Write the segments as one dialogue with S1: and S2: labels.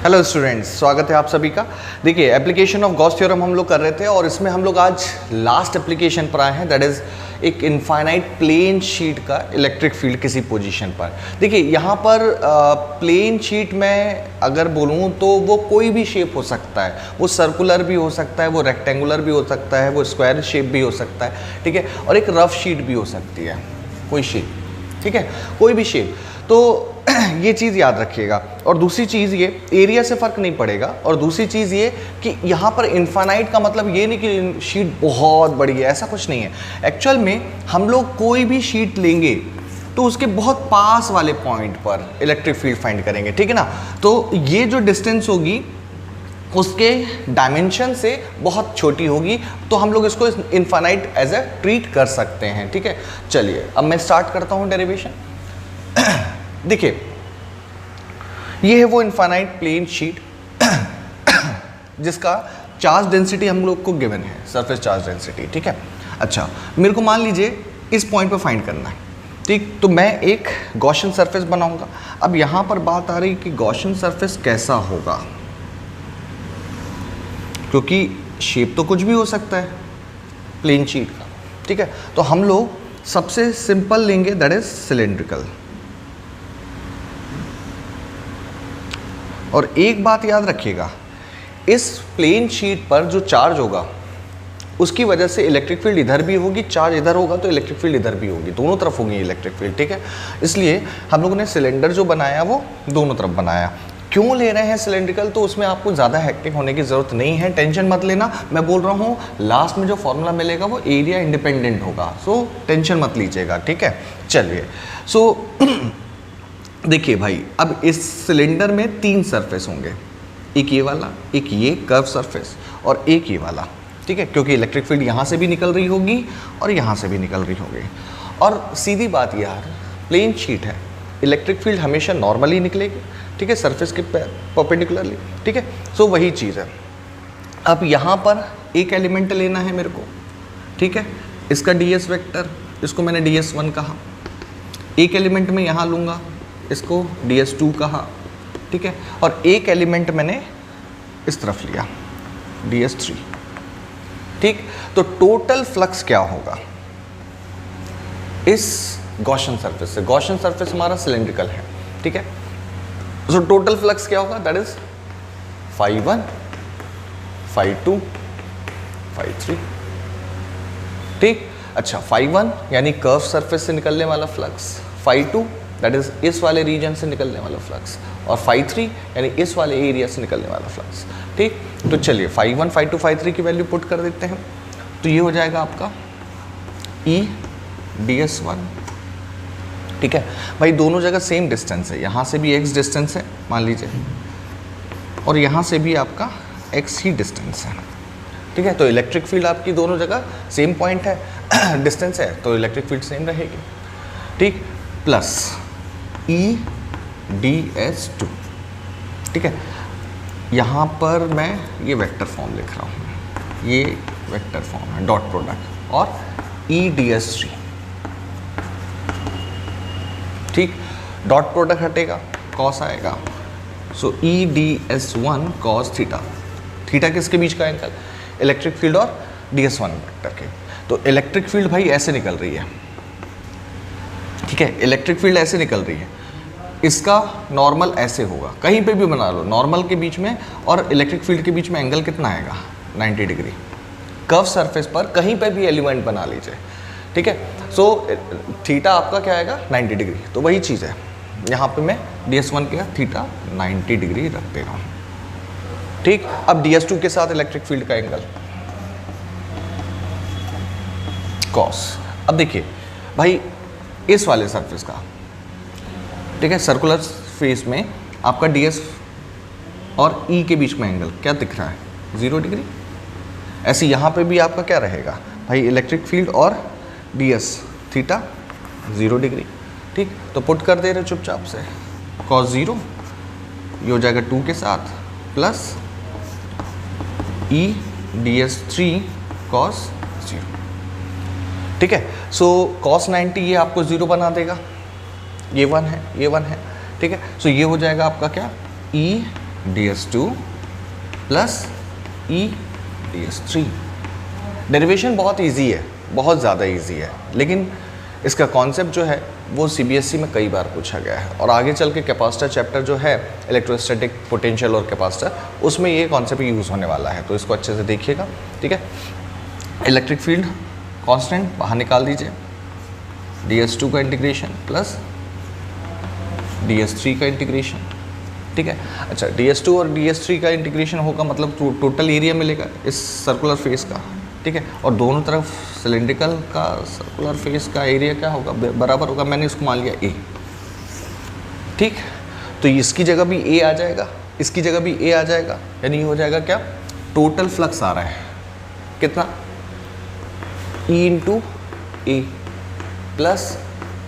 S1: Hello students, स्वागत है आप सभी का। देखिए, एप्लीकेशन ऑफ गॉस थ्योरम हम लोग कर रहे थे और इसमें हम लोग आज लास्ट एप्लीकेशन पर आए हैं, दैट इज़ एक इनफाइनाइट प्लेन शीट का इलेक्ट्रिक फील्ड किसी पोजीशन पर। देखिए, यहाँ पर प्लेन शीट में अगर बोलूँ तो वो कोई भी शेप हो सकता है, वो सर्कुलर भी हो सकता है, वो रेक्टेंगुलर भी हो सकता है, वो स्क्वायर शेप भी हो सकता है, ठीक है, और एक रफ शीट भी हो सकती है, कोई शेप, ठीक है, कोई भी शेप। तो ये चीज़ याद रखिएगा। और दूसरी चीज़ ये, एरिया से फ़र्क नहीं पड़ेगा। और दूसरी चीज़ ये कि यहाँ पर इनफाइनाइट का मतलब ये नहीं कि शीट बहुत बड़ी है, ऐसा कुछ नहीं है। एक्चुअल में हम लोग कोई भी शीट लेंगे तो उसके बहुत पास वाले पॉइंट पर इलेक्ट्रिक फील्ड फाइंड करेंगे, ठीक है ना। तो ये जो डिस्टेंस होगी उसके डायमेंशन से बहुत छोटी होगी, तो हम लोग इसको इनफाइनाइट एज ए ट्रीट कर सकते हैं, ठीक है। चलिए अब मैं स्टार्ट करता हूँ डेरिवेशन। देखिए, ये है वो इनफाइनाइट प्लेन शीट जिसका चार्ज डेंसिटी हम लोग को गिवन है, सरफेस चार्ज डेंसिटी, ठीक है। अच्छा, मेरे को मान लीजिए इस पॉइंट पे फाइंड करना है, ठीक। तो मैं एक गॉसियन सरफेस बनाऊंगा। अब यहाँ पर बात आ रही कि गॉसियन सरफेस कैसा होगा, क्योंकि शेप तो कुछ भी हो सकता है प्लेन शीट का, ठीक है। तो हम लोग सबसे सिंपल लेंगे, दैट इज सिलेंड्रिकल। और एक बात याद रखिएगा, इस प्लेन शीट पर जो चार्ज होगा उसकी वजह से इलेक्ट्रिक फील्ड इधर भी होगी, चार्ज इधर होगा तो इलेक्ट्रिक फील्ड इधर भी होगी, दोनों तरफ होगी इलेक्ट्रिक फील्ड, ठीक है। इसलिए हम लोगों ने सिलेंडर जो बनाया वो दोनों तरफ बनाया। क्यों ले रहे हैं सिलेंड्रिकल, तो उसमें आपको ज़्यादा हेक्टिक होने की ज़रूरत नहीं है, टेंशन मत लेना। मैं बोल रहा हूँ लास्ट में जो फॉर्मूला मिलेगा वो एरिया इंडिपेंडेंट होगा, सो टेंशन मत लीजिएगा, ठीक है। चलिए, सो देखिए भाई, अब इस सिलेंडर में तीन सरफेस होंगे, एक ये वाला, एक ये कर्व सरफेस और एक ये वाला, ठीक है, क्योंकि इलेक्ट्रिक फील्ड यहाँ से भी निकल रही होगी और यहाँ से भी निकल रही होगी। और सीधी बात यार, प्लेन शीट है, इलेक्ट्रिक फील्ड हमेशा नॉर्मली निकलेगी, ठीक है, सरफेस के परपेंडिकुलरली, ठीक है। सो वही चीज़ है। अब यहाँ पर एक एलिमेंट लेना है मेरे को, ठीक है, इसका ds वेक्टर, इसको मैंने ds1 कहा। एक एलिमेंट में यहाँ लूँगा, इसको ds2 कहा, ठीक है। और एक एलिमेंट मैंने इस तरफ लिया, ds3, ठीक। तो टोटल फ्लक्स क्या होगा इस गॉसियन सरफेस से? गॉसियन सरफेस हमारा सिलेंड्रिकल है, ठीक है। सो टोटल फ्लक्स क्या होगा, दैट इज φ1, φ2, φ3, ठीक। अच्छा, φ1 यानी कर्व सरफेस से निकलने वाला फ्लक्स, φ2 दैट इज इस वाले रीजन से निकलने वाला फ्लक्स, और φ3 यानी इस वाले एरिया से निकलने वाला फ्लक्स, ठीक। तो चलिए φ1, φ2, φ3 की वैल्यू पुट कर देते हैं। तो ये हो जाएगा आपका E ds1, ठीक है। भाई दोनों जगह सेम डिस्टेंस है, यहाँ से भी x डिस्टेंस है मान लीजिए, और यहाँ से भी आपका x ही डिस्टेंस है, ठीक है। तो इलेक्ट्रिक फील्ड आपकी दोनों जगह सेम पॉइंट है, डिस्टेंस है, तो इलेक्ट्रिक फील्ड सेम रहेगी, ठीक। प्लस E ds2, ठीक है। यहाँ पर मैं ये वेक्टर फॉर्म लिख रहा हूँ, ये वेक्टर फॉर्म है, डॉट प्रोडक्ट, और E ds3, ठीक। डॉट प्रोडक्ट हटेगा, कॉस आएगा, सो E ds1 cos theta. Theta किसके बीच का एंगल, इलेक्ट्रिक फील्ड और ds1 वेक्टर के। तो इलेक्ट्रिक फील्ड भाई ऐसे निकल रही है, ठीक है, इलेक्ट्रिक फील्ड ऐसे निकल रही है, इसका नॉर्मल ऐसे होगा, कहीं पे भी बना लो, नॉर्मल के बीच में और इलेक्ट्रिक फील्ड के बीच में एंगल कितना आएगा, 90 डिग्री। कर्व सरफेस पर कहीं पे भी एलिमेंट बना लीजिए, ठीक है। सो थीटा आपका क्या आएगा, 90 डिग्री। तो वही चीज़ है, यहाँ पे मैं ds1 का थीटा 90 डिग्री रख दे रहा हूँ, ठीक। अब ds2 के साथ इलेक्ट्रिक फील्ड का एंगल कॉस। अब देखिए भाई, इस वाले सरफेस का, ठीक है, सर्कुलर फेस में आपका ds और E के बीच में एंगल क्या दिख रहा है, 0 डिग्री। ऐसे यहाँ पे भी आपका क्या रहेगा भाई, इलेक्ट्रिक फील्ड और ds थीटा 0 डिग्री, ठीक। तो पुट कर दे रहे चुपचाप से, cos 0 ये हो जाएगा 2 के साथ, प्लस E ds3 cos 0, ठीक है। सो cos 90 ये आपको 0 बना देगा, ये 1 है, ये 1 है, ठीक है। सो ये हो जाएगा आपका क्या, E ds2 प्लस ई ds3। डेरिवेशन बहुत इजी है, बहुत ज़्यादा इजी है, लेकिन इसका कॉन्सेप्ट जो है वो सीबीएसई में कई बार पूछा गया है, और आगे चल के कैपेसिटर चैप्टर जो है इलेक्ट्रोस्टैटिक पोटेंशियल और कैपेसिटर, उसमें ये कॉन्सेप्ट यूज़ होने वाला है, तो इसको अच्छे से देखिएगा। ठीक है, इलेक्ट्रिक फील्ड कांस्टेंट बाहर निकाल दीजिए, ds2 का इंटीग्रेशन प्लस ds3 का इंटीग्रेशन। ठीक है, अच्छा ds2 और ds3 का इंटीग्रेशन होगा मतलब टोटल एरिया मिलेगा इस सर्कुलर फेस का। ठीक है, और दोनों तरफ सिलेंड्रिकल का सर्कुलर फेस का एरिया क्या होगा, बराबर होगा, मैंने इसको मान लिया a। ठीक, तो इसकी जगह भी a आ जाएगा, इसकी जगह भी a आ जाएगा, यानी ये हो जाएगा क्या, टोटल फ्लक्स आ रहा है कितना, E इंटू ए प्लस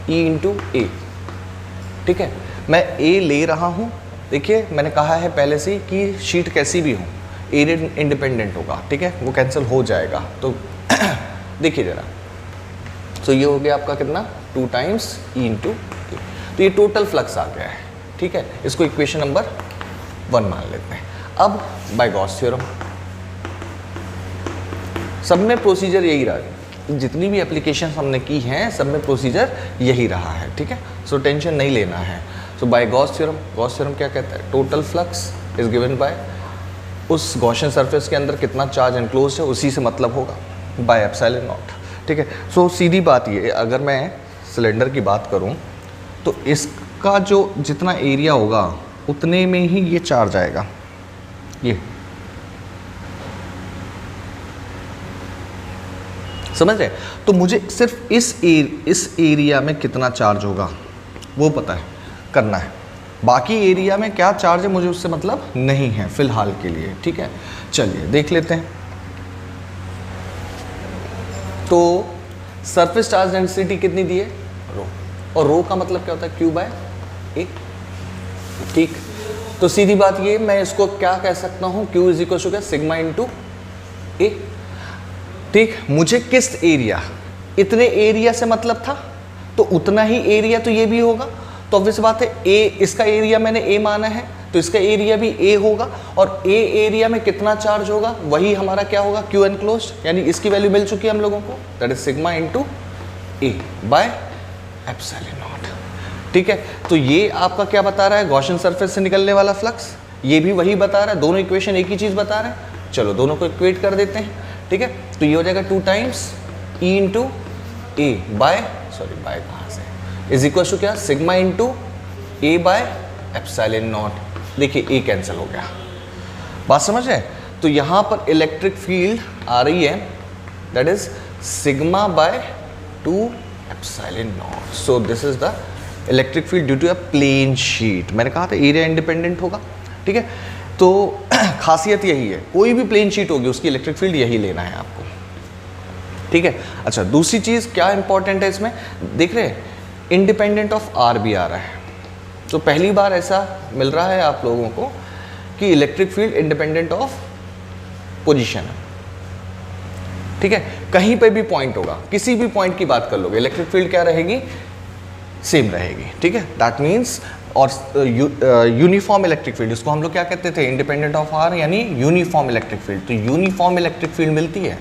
S1: E इंटू ए। ठीक है, मैं a ले रहा हूँ, देखिए मैंने कहा है पहले से कि शीट कैसी भी हो एरिया इंडिपेंडेंट होगा। ठीक है, वो कैंसिल हो जाएगा, तो देखिए ज़रा, तो ये हो गया आपका कितना, 2 टाइम्स E इंटू ए, तो ये टोटल फ्लक्स आ गया है। ठीक है, इसको इक्वेशन नंबर 1 मान लेते हैं। अब बाय गॉस थ्योरम, सब में प्रोसीजर यही रहा, जितनी भी एप्लीकेशन हमने की हैं सब में प्रोसीजर यही रहा है। ठीक है, सो टेंशन नहीं लेना है। So by Gauss theorem, Gauss theorem क्या कहता है, total flux is given by उस गॉसियन सरफेस के अंदर कितना चार्ज एनक्लोज है उसी से मतलब होगा, बाय एप्सिलॉन नॉट। ठीक है, सो सीधी बात ये, अगर मैं सिलेंडर की बात करूं तो इसका जो जितना एरिया होगा उतने में ही ये चार्ज आएगा, ये समझ रहे। तो मुझे सिर्फ इस एरिया में कितना चार्ज होगा वो पता है, करना है, बाकी एरिया में क्या चार्ज है मुझे उससे मतलब नहीं है फिलहाल के लिए। ठीक है, चलिए देख लेते हैं। तो सरफेस चार्ज डेंसिटी कितनी दी है, रो, और रो का मतलब क्या होता है, Q बाय ए। ठीक, तो सीधी बात ये, मैं इसको क्या कह सकता हूँ, Q इज इक्वल टू क्या, सिग्मा इंटू ए। ठीक, मुझे किस एरिया, इतने एरिया से मतलब था, तो उतना ही एरिया तो ये भी होगा, तो ऑब्वियस बात है ए, इसका एरिया मैंने ए माना है तो इसका एरिया भी ए होगा, और ए एरिया में कितना चार्ज होगा वही हमारा क्या होगा, क्यू एनक्लोज्ड, यानी इसकी वैल्यू मिल चुकी है हम लोगों को, that is sigma into A by epsilon nought. ठीक है, तो ये आपका क्या बता रहा है, गॉसियन सरफेस से निकलने वाला फ्लक्स, ये भी वही बता रहा है, दोनों इक्वेशन एक ही चीज़ बता रहे हैं। चलो दोनों को इक्वेट कर देते हैं। ठीक है, तो ये हो जाएगा 2 टाइम्स ई इंटू ए बाय, सॉरी बाय कहाँ से, इज इक्वल टू क्या, sigma into A by epsilon not. देखिए ए कैंसिल हो गया, बात समझ रहे हैं। तो यहाँ पर इलेक्ट्रिक फील्ड आ रही है, that is sigma by 2 epsilon not. So this is the electric field due to a plane sheet. मैंने कहा था एरिया इंडिपेंडेंट होगा। ठीक है, तो खासियत यही है, कोई भी प्लेन शीट होगी उसकी इलेक्ट्रिक फील्ड यही लेना है आपको। ठीक है, अच्छा दूसरी चीज़ क्या इंपॉर्टेंट है इसमें, देख रहे हैं इंडिपेंडेंट ऑफ आर भी आ रहा है, तो पहली बार ऐसा मिल रहा है आप लोगों को कि electric field independent of position है। ठीक है, कहीं पे भी पॉइंट होगा, किसी भी पॉइंट की बात कर लोगे, इलेक्ट्रिक फील्ड क्या रहेगी, सेम रहेगी। ठीक है, दैट मीन्स, और यूनिफॉर्म इलेक्ट्रिक फील्ड, इसको हम लोग क्या कहते थे, इंडिपेंडेंट ऑफ आर, यानी यूनिफॉर्म इलेक्ट्रिक फील्ड। तो यूनिफॉर्म इलेक्ट्रिक फील्ड मिलती है,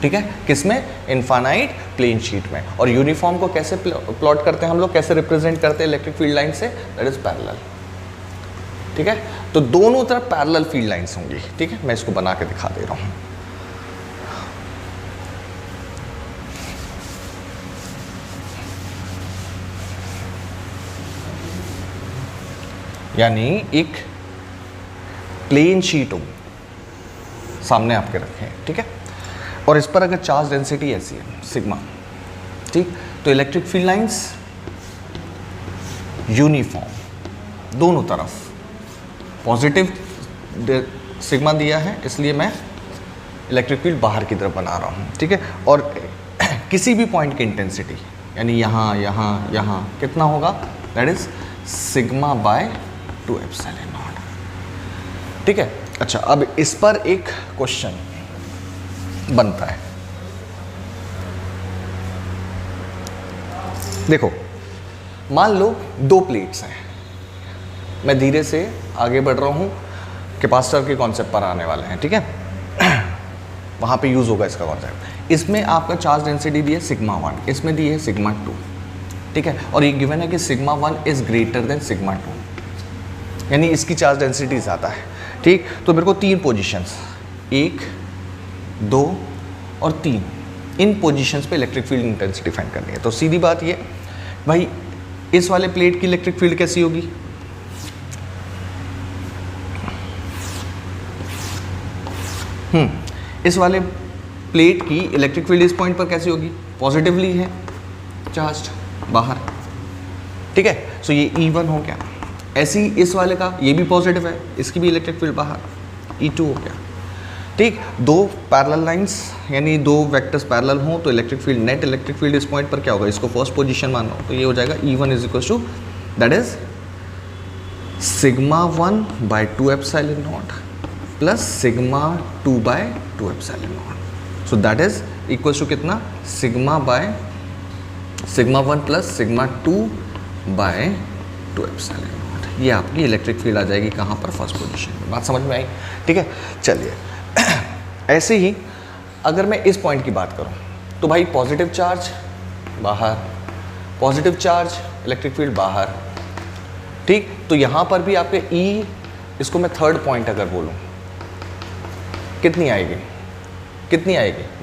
S1: ठीक है, किसमें, इनफाइनाइट प्लेन शीट में। और यूनिफॉर्म को कैसे प्लॉट करते हैं हम लोग, कैसे रिप्रेजेंट करते हैं इलेक्ट्रिक फील्ड लाइन से, दैट इज पैरेलल। ठीक है, तो दोनों तरफ पैरेलल फील्ड लाइंस होंगी। ठीक है, मैं इसको बना के दिखा दे रहा हूं। यानी एक प्लेन शीट हो सामने आपके रखे हैं। ठीक है, और इस पर अगर चार्ज डेंसिटी ऐसी है सिग्मा, ठीक, तो इलेक्ट्रिक फील्ड लाइंस यूनिफॉर्म दोनों तरफ, पॉजिटिव सिग्मा दिया है इसलिए मैं इलेक्ट्रिक फील्ड बाहर की तरफ बना रहा हूँ। ठीक है, और किसी भी पॉइंट की इंटेंसिटी यानी यहाँ यहाँ यहाँ कितना होगा, that is sigma by 2 epsilon nought. ठीक है, अच्छा अब इस पर एक क्वेश्चन बनता है। देखो मान लो दो प्लेट्स हैं, मैं धीरे से आगे बढ़ रहा हूँ, कैपेसिटर के कॉन्सेप्ट पर आने वाले हैं, ठीक है। वहाँ पे यूज़ होगा इसका कॉन्सेप्ट। इसमें आपका चार्ज डेंसिटी दी है सिग्मा 1, इसमें दी है सिग्मा 2, ठीक है। और ये गिवन है कि sigma 1 is greater than sigma 2, यानी इसकी चार्ज डेंसिटी ज़्यादा है, ठीक। तो मेरे को 3 पोजीशंस 1, 2 और 3, इन पोजीशंस पे इलेक्ट्रिक फील्ड इंटेंसिटी फाइंड करनी है। तो सीधी बात ये भाई, इस वाले प्लेट की इलेक्ट्रिक फील्ड कैसी होगी, इस वाले प्लेट की इलेक्ट्रिक फील्ड इस पॉइंट पर कैसी होगी, पॉजिटिवली है चार्ज बाहर, ठीक है। सो ये E1 हो गया। ऐसे ही इस वाले का, ये भी पॉजिटिव है, इसकी भी इलेक्ट्रिक फील्ड बाहर, E2 हो गया, ठीक। दो पैरेलल लाइंस यानी दो वेक्टर्स पैरेलल हों तो electric field, net electric field इस पॉइंट पर क्या होगा, इसको फर्स्ट पोजीशन मान लो, तो ये हो जाएगा E1 is equal to that is sigma 1 by 2 epsilon naught plus sigma 2 by 2 epsilon not. So that is equal to कितना, sigma 1 plus sigma 2 by 2 epsilon naught. ये आपकी इलेक्ट्रिक फील्ड आ जाएगी कहाँ पर, फर्स्ट पोजीशन में। बात समझ में आई, ठीक है। चलिए ऐसे ही अगर मैं इस पॉइंट की बात करूं तो भाई पॉजिटिव चार्ज बाहर, पॉजिटिव चार्ज इलेक्ट्रिक फील्ड बाहर, ठीक। तो यहाँ पर भी आपके E, इसको मैं थर्ड पॉइंट अगर बोलूँ, कितनी आएगी,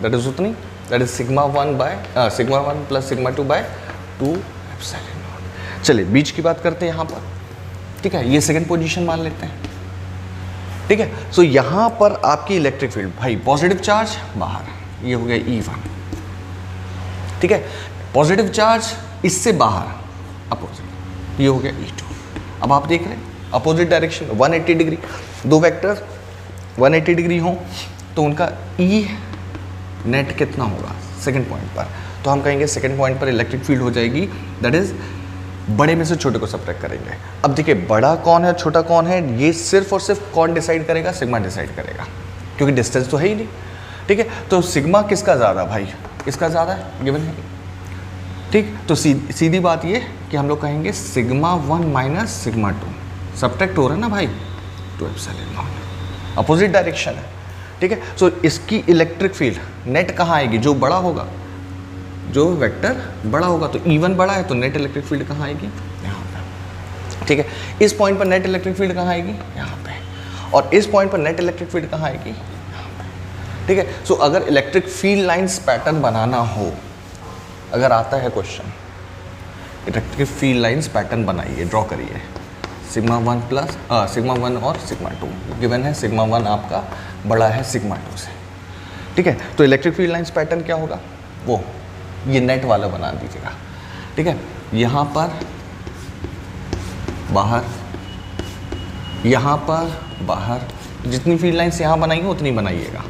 S1: दैट इज उतनी, that is sigma 1 plus sigma 2 by 2 epsilon nought. चलिए बीच की बात करते हैं यहाँ पर, ठीक है। ये सेकंड पोजीशन मान लेते हैं, ठीक है। सो यहाँ पर आपकी इलेक्ट्रिक फील्ड भाई पॉजिटिव चार्ज बाहर, ये हो गया E1, ठीक है। पॉजिटिव चार्ज इससे बाहर अपोजिट, ये हो गया E2। अब आप देख रहे हैं अपोजिट डायरेक्शन 180 डिग्री, दो वेक्टर 180 डिग्री हो तो उनका E नेट कितना होगा सेकंड पॉइंट पर, तो हम कहेंगे सेकंड पॉइंट पर इलेक्ट्रिक फील्ड हो जाएगी दैट इज बड़े में से छोटे को सब्ट्रैक्ट करेंगे। अब देखिए बड़ा कौन है छोटा कौन है, ये सिर्फ और सिर्फ कौन डिसाइड करेगा, सिग्मा डिसाइड करेगा, क्योंकि डिस्टेंस तो है ही नहीं, ठीक है। तो सिग्मा किसका ज़्यादा भाई, इसका ज़्यादा है, गिवन है, ठीक। तो सीधी बात ये कि हम लोग कहेंगे सिग्मा 1 माइनस सिग्मा 2, सब्ट्रैक्ट हो रहा है ना भाई, 2 एप्सिलॉन नॉट, अपोजिट डायरेक्शन है, ठीक है। सो इसकी इलेक्ट्रिक फील्ड नेट कहाँ आएगी, जो बड़ा होगा, जो वेक्टर बड़ा होगा, तो E1 बड़ा है तो नेट इलेक्ट्रिक फील्ड कहाँ आएगी, यहाँ पे, ठीक है। इस पॉइंट पर नेट इलेक्ट्रिक फील्ड कहाँ आएगी, यहाँ पे, और इस पॉइंट पर नेट इलेक्ट्रिक फील्ड कहाँ आएगी, यहाँ पे, ठीक है। सो अगर इलेक्ट्रिक फील्ड लाइंस पैटर्न बनाना हो, अगर आता है question, electric field lines pattern बनाइए, ड्रॉ करिए, सिग्मा 1 प्लस सिग्मा 1 और सिग्मा 2 गिवन है, सिग्मा 1 आपका बड़ा है सिग्मा 2 से, ठीक है। तो इलेक्ट्रिक फील्ड लाइंस पैटर्न क्या होगा, वो ये नेट वाला बना दीजिएगा, ठीक है। यहाँ पर बाहर, यहाँ पर बाहर, जितनी फील्ड लाइंस यहाँ बनाएंगे उतनी बनाइएगा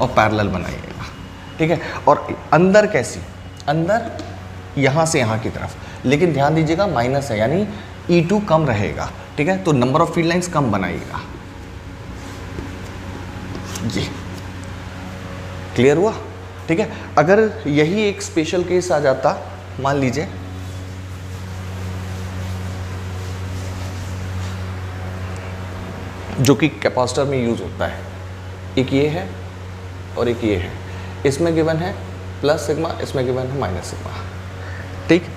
S1: और पैरेलल बनाइएगा, ठीक है। और अंदर कैसी, अंदर यहाँ से यहाँ की तरफ, लेकिन ध्यान दीजिएगा माइनस है यानी E2 कम रहेगा, ठीक है। तो नंबर ऑफ फील्ड लाइंस कम बनाइएगा, ये क्लियर हुआ, ठीक है। अगर यही एक स्पेशल केस आ जाता, मान लीजिए जो कि कैपेसिटर में यूज होता है, एक ये है और एक ये है, इसमें गिवन है प्लस सिग्मा, इसमें गिवन है माइनस सिग्मा, ठीक।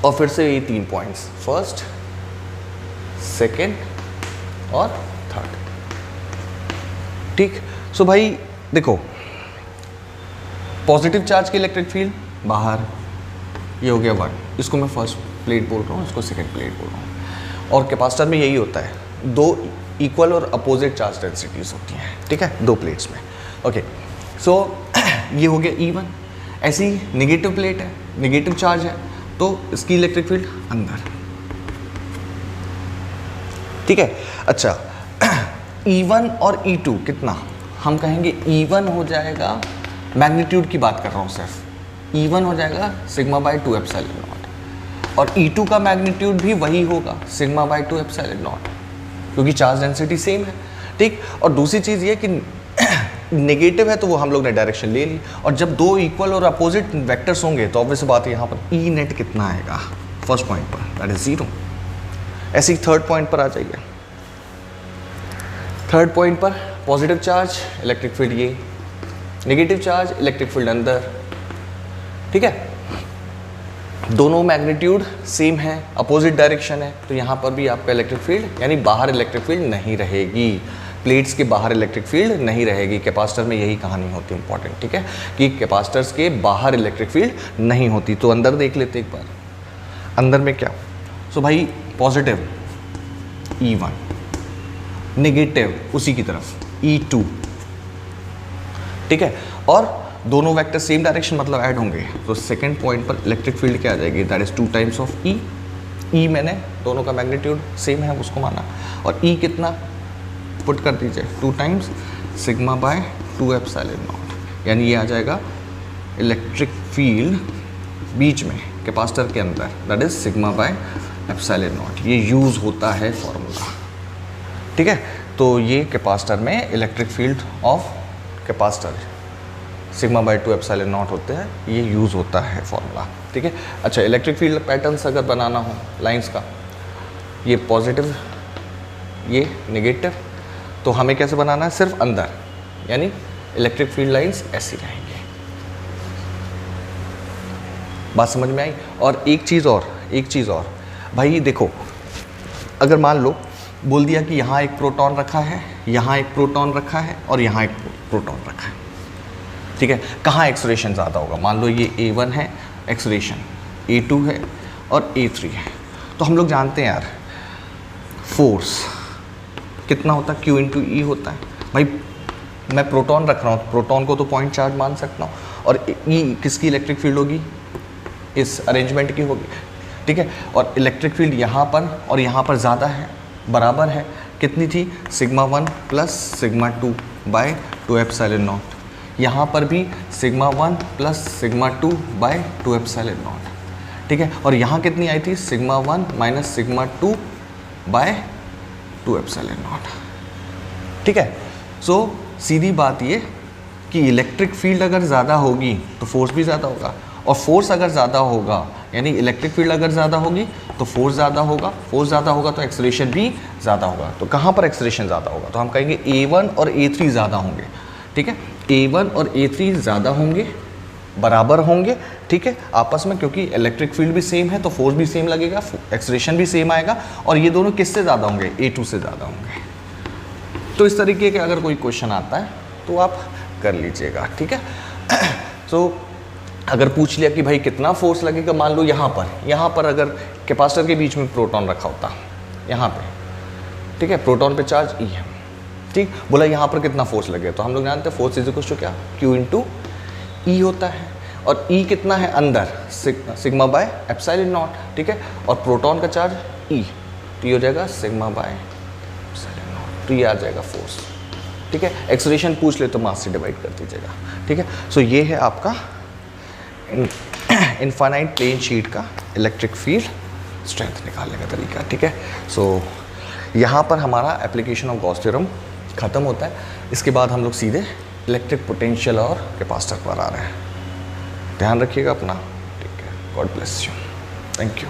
S1: और फिर से ये 3 पॉइंट्स, फर्स्ट सेकेंड और थर्ड, ठीक। सो भाई देखो पॉजिटिव चार्ज की इलेक्ट्रिक फील्ड बाहर, ये हो गया 1, इसको मैं फर्स्ट प्लेट बोल रहा हूँ, इसको सेकेंड प्लेट बोल रहा हूँ। और कैपेसिटर में यही होता है, दो इक्वल और अपोजिट चार्ज डेंसिटीज होती हैं, ठीक है, दो प्लेट्स में, ओके। सो ये हो गया E1। ऐसी नेगेटिव प्लेट है, नेगेटिव चार्ज है, तो इसकी इलेक्ट्रिक फील्ड अंदर, ठीक है। अच्छा E1 और E2 कितना, हम कहेंगे E1 हो जाएगा, मैग्नीट्यूड की बात कर रहा हूँ सिर्फ, E1 हो जाएगा सिग्मा बाई 2 एप्सिलॉन नॉट, और E2 का मैग्नीट्यूड भी वही होगा सिग्मा बाई 2 एप्सिलॉन नॉट, क्योंकि चार्ज डेंसिटी सेम है, ठीक। और दूसरी चीज़ ये कि नेगेटिव है तो वो हम लोग ने डायरेक्शन ले ली, और जब दो इक्वल और अपोजिट वेक्टर्स होंगे तो ऑब्वियस बात है यहाँ पर ई नेट कितना आएगा फर्स्ट पॉइंट पर, दैट इज 0। ऐसे ही थर्ड पॉइंट पर आ जाइए। थर्ड पॉइंट पर पॉजिटिव चार्ज इलेक्ट्रिक फील्ड ये, नेगेटिव चार्ज इलेक्ट्रिक फील्ड अंदर, ठीक है। दोनों मैग्नीट्यूड सेम है, अपोजिट डायरेक्शन है, तो यहाँ पर भी आपका इलेक्ट्रिक फील्ड यानी बाहर इलेक्ट्रिक फील्ड नहीं रहेगी, प्लेट्स के बाहर इलेक्ट्रिक फील्ड नहीं रहेगी। कैपेसिटर में यही कहानी होती है इंपॉर्टेंट, ठीक है, कि कैपेसिटर्स के बाहर इलेक्ट्रिक फील्ड नहीं होती। तो अंदर देख लेते एक बार, अंदर में क्या। सो भाई पॉजिटिव E1, नेगेटिव उसी की तरफ E2, ठीक है, और दोनों वेक्टर सेम डायरेक्शन मतलब ऐड होंगे, तो सेकंड पॉइंट पर इलेक्ट्रिक फील्ड क्या आ जाएगी, that is 2 times of E। E मैंने दोनों का मैग्नीट्यूड सेम है उसको माना, और E कितना पुट कर दीजिए 2 times sigma by 2 epsilon not, यानी ये आ जाएगा इलेक्ट्रिक फील्ड बीच में कैपेसिटर के अंदर, that is sigma by epsilon naught. ये यूज़ होता है फॉर्मूला, ठीक है। तो ये कैपेसिटर में electric field of capacitor sigma by 2 epsilon not होते हैं, ये यूज़ होता है फॉर्मूला, ठीक है। अच्छा, इलेक्ट्रिक फील्ड पैटर्न्स अगर बनाना हो लाइंस का, ये पॉजिटिव ये नेगेटिव, तो हमें कैसे बनाना है, सिर्फ अंदर, यानी इलेक्ट्रिक फील्ड लाइंस ऐसी रहेंगी। बात समझ में आई। और एक चीज़ और भाई देखो, अगर मान लो बोल दिया कि यहाँ एक प्रोटॉन रखा है, यहाँ एक प्रोटॉन रखा है और यहाँ एक प्रोटॉन रखा है, ठीक है, कहाँ एक्सलेरेशन ज़्यादा होगा। मान लो ये A1 है एक्सलेरेशन, A2 है और A3 है, तो हम लोग जानते हैं यार फोर्स कितना होता है, Q इंटू E होता है। भाई मैं प्रोटॉन रख रहा हूँ, प्रोटॉन को तो पॉइंट चार्ज मान सकता हूँ, और E किसकी इलेक्ट्रिक फील्ड होगी, इस अरेंजमेंट की होगी, ठीक है। और इलेक्ट्रिक फील्ड यहाँ पर और यहाँ पर ज़्यादा है, बराबर है, कितनी थी, sigma 1 plus sigma 2 by 2 epsilon nought. यहाँ पर भी sigma 1 plus sigma 2 by 2 epsilon nought, ठीक है। और यहाँ कितनी आई थी, sigma 1 minus sigma 2 by 2 epsilon nought, ठीक है। सो सीधी बात ये कि इलेक्ट्रिक फील्ड अगर ज़्यादा होगी तो फोर्स भी ज़्यादा होगा, और फोर्स अगर ज़्यादा होगा यानी इलेक्ट्रिक फील्ड अगर ज़्यादा होगी तो फोर्स ज़्यादा होगा, फोर्स ज़्यादा होगा तो एक्सेलरेशन भी ज़्यादा होगा। तो कहाँ पर एक्सेलरेशन ज़्यादा होगा, तो हम कहेंगे A1 और A3 ज़्यादा होंगे, ठीक है। A1 और A3 ज़्यादा होंगे, बराबर होंगे, ठीक है, आपस में, क्योंकि इलेक्ट्रिक फील्ड भी सेम है तो फोर्स भी सेम लगेगा, एक्सेलरेशन भी सेम आएगा, और ये दोनों किससे ज़्यादा होंगे, A2 से ज़्यादा होंगे। तो इस तरीके के अगर कोई क्वेश्चन आता है तो आप कर लीजिएगा, ठीक है। सो अगर पूछ लिया कि भाई कितना फोर्स लगेगा, मान लो यहाँ पर अगर कैपेसिटर के बीच में प्रोटॉन रखा होता, यहाँ पे, ठीक है, प्रोटॉन पे चार्ज E है, ठीक, बोला यहाँ पर कितना फोर्स लगे, तो हम लोग जानते हैं फोर्स इज इक्वल टू क्या, Q इंटू E होता है, और E कितना है अंदर, सिग्मा बाय एप्सिलॉन नॉट, ठीक है, और प्रोटॉन का चार्ज E, तो ये हो जाएगा सिग्मा बाय एप्सिलॉन नॉट, तो ये आ जाएगा फोर्स, ठीक है। एक्सेलरेशन पूछ ले तो मास से डिवाइड कर दीजिएगा, ठीक है। सो ये है आपका इनफाइनाइट प्लेन शीट का इलेक्ट्रिक फील्ड स्ट्रेंथ निकालने का तरीका, ठीक है। सो यहाँ पर हमारा एप्लीकेशन ऑफ गॉस थ्योरम ख़त्म होता है। इसके बाद हम लोग सीधे इलेक्ट्रिक पोटेंशियल और कैपेसिटर पर आ रहे हैं। ध्यान रखिएगा अपना, ठीक है। God bless you, thank you.